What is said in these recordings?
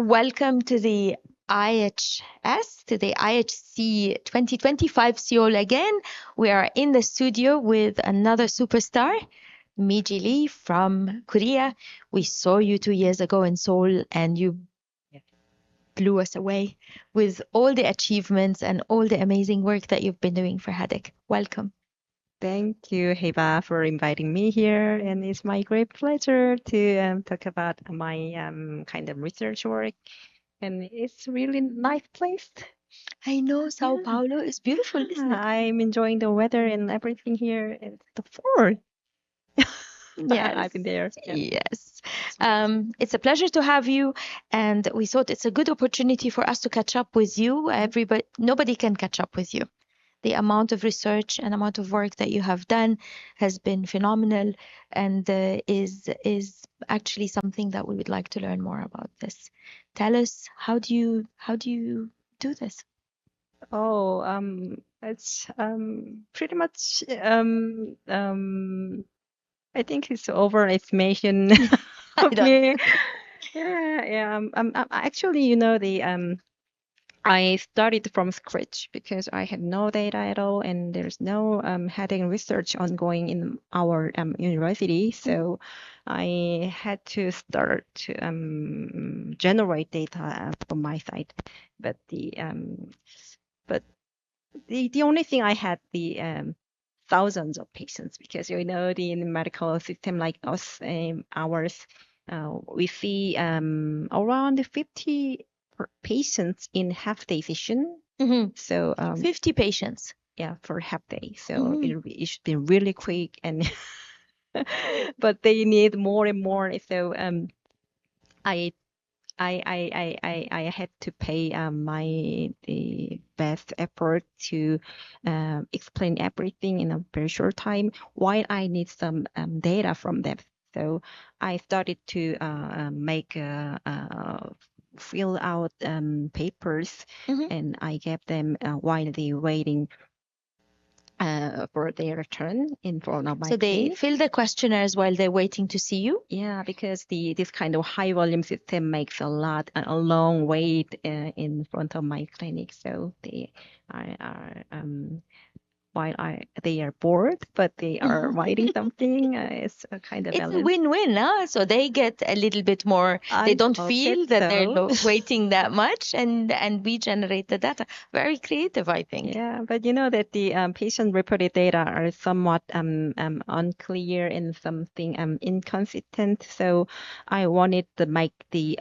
Welcome to the IHS, to the IHC 2025 Seoul again. We are in the studio with another superstar, Miji Lee from Korea. We saw you 2 years ago in Seoul and you blew us away with all the achievements and all the amazing work that you've been doing for HADEC. Welcome. Thank you, Heba, for inviting me here. And it's my great pleasure to talk about my kind of research work. And it's really nice place. I know Sao Yeah. Paulo is beautiful, isn't it? I'm enjoying the weather and everything here. It's the fall. Yes. I've been there. Yeah. Yes. It's a pleasure to have you, and we thought it's a good opportunity for us to catch up with you. Nobody can catch up with you. The amount of research and amount of work that you have done has been phenomenal, and is actually something that we would like to learn more about this. Tell us, how do you do this? Oh, it's pretty much I think it's overestimation I of don't. me. Yeah. Actually, I started from scratch because I had no data at all, and there's no heading research ongoing in our university. So I had to start to generate data from my side. But the only thing I had the thousands of patients, because the medical system like us, ours, we see around 50 patients in half day session. Mhm. So 50 patients. yeah, for half day. So Mhm. it should be really quick, and but they need more and more. So I I had to pay the best effort to explain everything in a very short time while I need some data from them. So I started to make fill out papers, Mhm. and I gave them while they waiting for their turn in front of my So they clinic. fill the questionnaires while they're waiting to see you? Yeah, because this kind of high volume system makes a long wait in front of my clinic. So they are while they are bored, but they are writing something. It's a kind of It's a balance. win-win, huh? So they get a little bit more, they I don't hope feel that they're so. waiting that much, and we generate the data. Very creative, I think. Yeah, but you know that the patient-reported data are somewhat unclear and something inconsistent. So I wanted to make the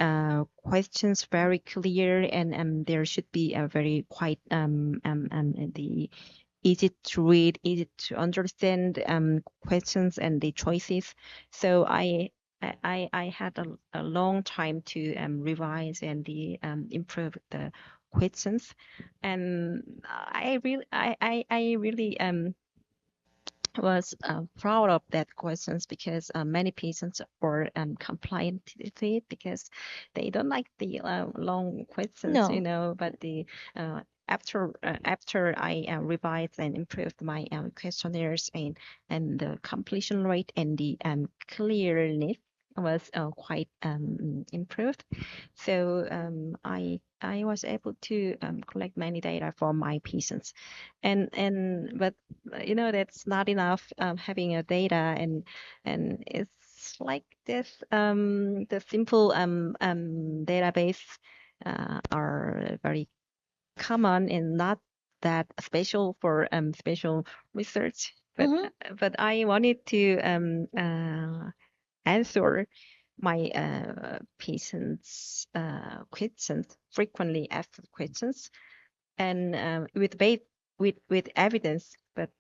questions very clear, and there should be a very quite the easy to read, easy to understand questions and the choices. So I had a long time to revise and improve the questions, and I really was proud of that questions because many patients were compliant to it because they don't like the long questions, No. but the after I revised and improved my questionnaires, and the completion rate and the clearness was quite improved. So I was able to collect many data from my patients, but that's not enough, having a data, and it's like this the simple database are very common and not that special for special research, but Mhm. but I wanted to answer my patients questions, frequently asked questions, and with evidence, but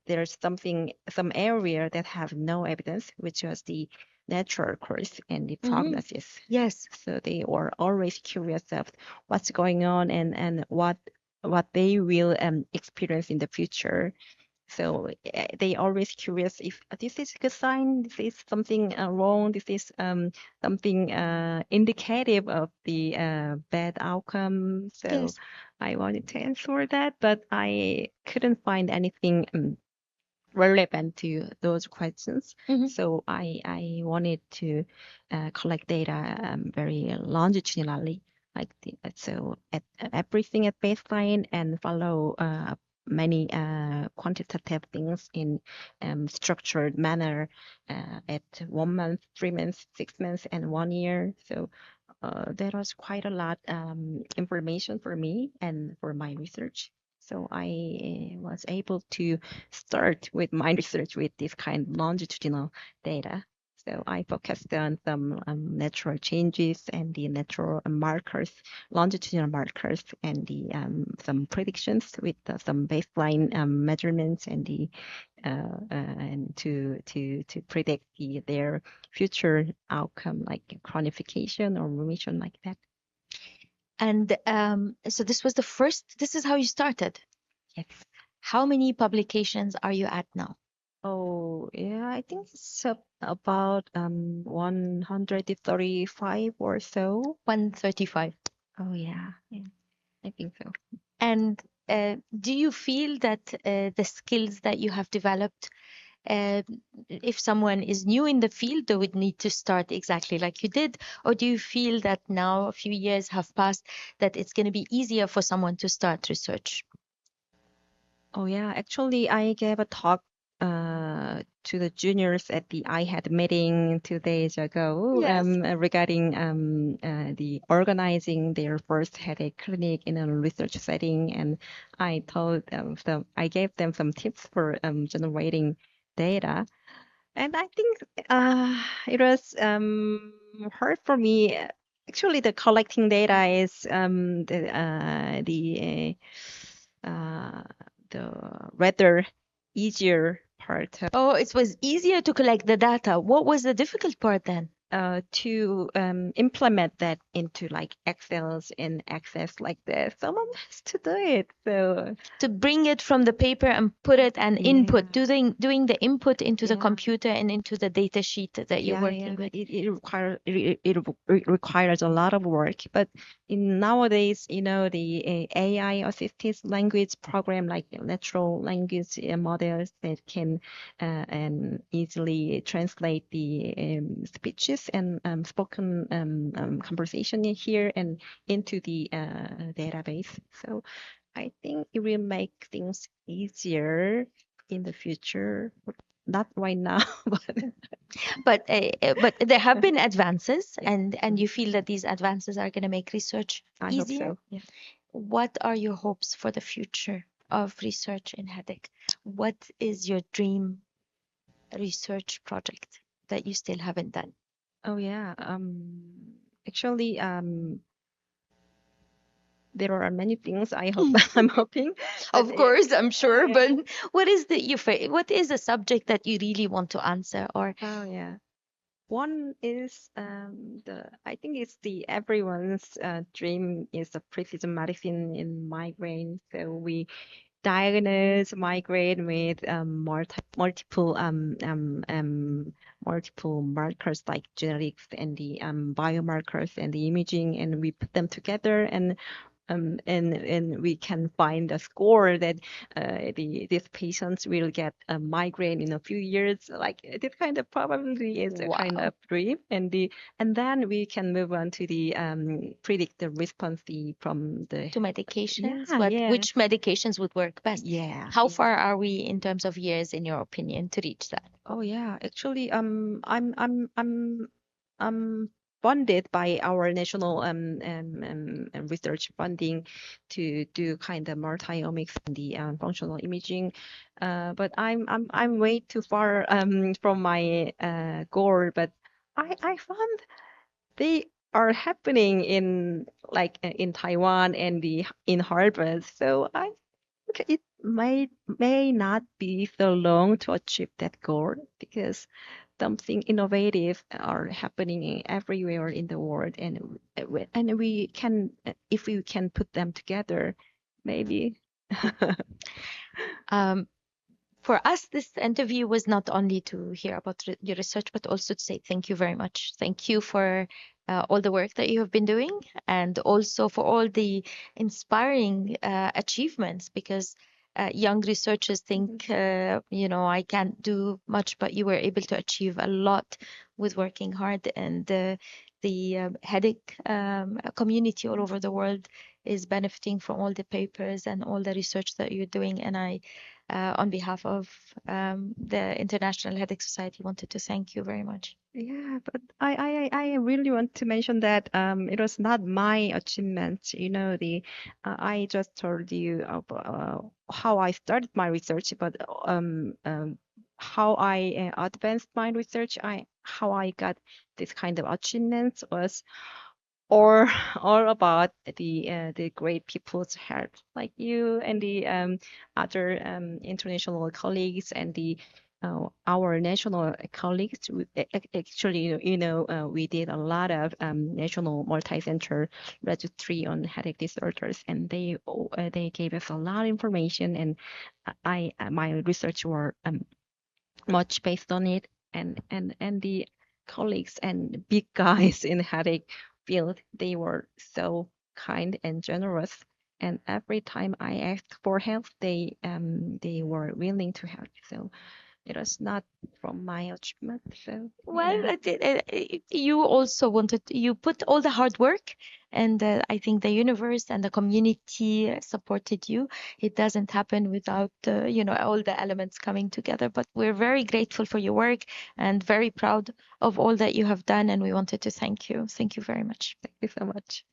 there's some area that have no evidence, which was the natural course and the prognosis. Yes. So they were always curious of what's going on, and what they will experience in the future. So they always curious if this is a good sign, this is something wrong, this is something indicative of the bad outcome. So Yes. I wanted to answer that, but I couldn't find anything relevant to those questions. Mhm. So I wanted to collect data very longitudinally. at everything at baseline and follow many quantitative things in structured manner at 1 month, 3 months, 6 months, and 1 year. So there was quite a lot information for me and for my research. So I was able to start with my research with this kind of longitudinal data. So I focused on some natural changes and the natural markers, longitudinal markers, and the some predictions with some baseline measurements and the and to predict their future outcome, like chronification or remission, like that. And so this was the first, this is how you started. Yes. How many publications are you at now? Oh, yeah, I think it's about 135 or so. 135. Oh, yeah, I think so. And do you feel that the skills that you have developed, if someone is new in the field, they would need to start exactly like you did? Or do you feel that now a few years have passed, that it's going to be easier for someone to start research? Oh, yeah, actually, I gave a talk to the juniors at the IHED meeting 2 days ago Yes. regarding the organizing their first headache clinic in a research setting, and I told them I gave them some tips for generating data, and I think it was hard for me. Actually, the collecting data is the rather easier part Oh, it was easier to collect the data. What was the difficult part then? to implement that into like Excels and Access like that. Someone has to do it. So To bring it from the paper and put it and yeah, input, doing the input into the yeah. computer and into the data sheet that you're working with. It requires a lot of work. But in nowadays, the AI assisted language program like natural language models that can and easily translate the speeches and spoken conversation in here and into the database. So I think it will make things easier in the future. Not right now, But there have been advances, yeah, and you feel that these advances are going to make research I hope easier. so. Yeah. What are your hopes for the future of research in headache? What is your dream research project that you still haven't done? Oh yeah. Actually, there are many things I hope I'm hoping, but Of course, I'm oh sure, but yeah. what is a subject that you really want to answer? Or Oh yeah. One is the I think it's the everyone's dream is a precision medicine in migraine. So we diagnose migraine with multiple markers like genetics and the biomarkers and the imaging, and we put them together and we can find a score that these patients will get a migraine in a few years. Like this kind of probability is a kind wow, of dream, and then we can move on to the predict the response from the to medications, yeah yeah which medications would work best? yeah How yeah. far are we in terms of years, in your opinion, to reach that? Oh yeah, actually, I'm funded by our national research funding to do kind of multi-omics and the functional imaging, but I'm way too far from my goal. But I found they are happening in like in Taiwan and the in Harvard, so I think it may not be so long to achieve that goal because something innovative are happening everywhere in the world, and we can if we can put them together, maybe. Um, for us, this interview was not only to hear about your research, but also to say thank you very much. Thank you for all the work that you have been doing, and also for all the inspiring achievements, because young researchers think, I can't do much, but you were able to achieve a lot with working hard. And the headache community all over the world is benefiting from all the papers and all the research that you're doing. And I, on behalf of the International Headache Society, wanted to thank you very much. Yeah, but I really want to mention that it was not my achievement. I just told you about how I started my research, but how I advanced my research, how I got this kind of achievements was or all about the great people's help like you and the other international colleagues and the our national colleagues. Actually, we did a lot of national multi-center registry on headache disorders, and they gave us a lot of information, and my research were much based on it, and the colleagues and big guys in headache field, they were so kind and generous, and every time I asked for help, they were willing to help. So it was not from my achievement. So Well, yeah. you also wanted, you put all the hard work, and I think the universe and the community supported you. It doesn't happen without, all the elements coming together. But we're very grateful for your work and very proud of all that you have done. And we wanted to thank you. Thank you very much. Thank you so much.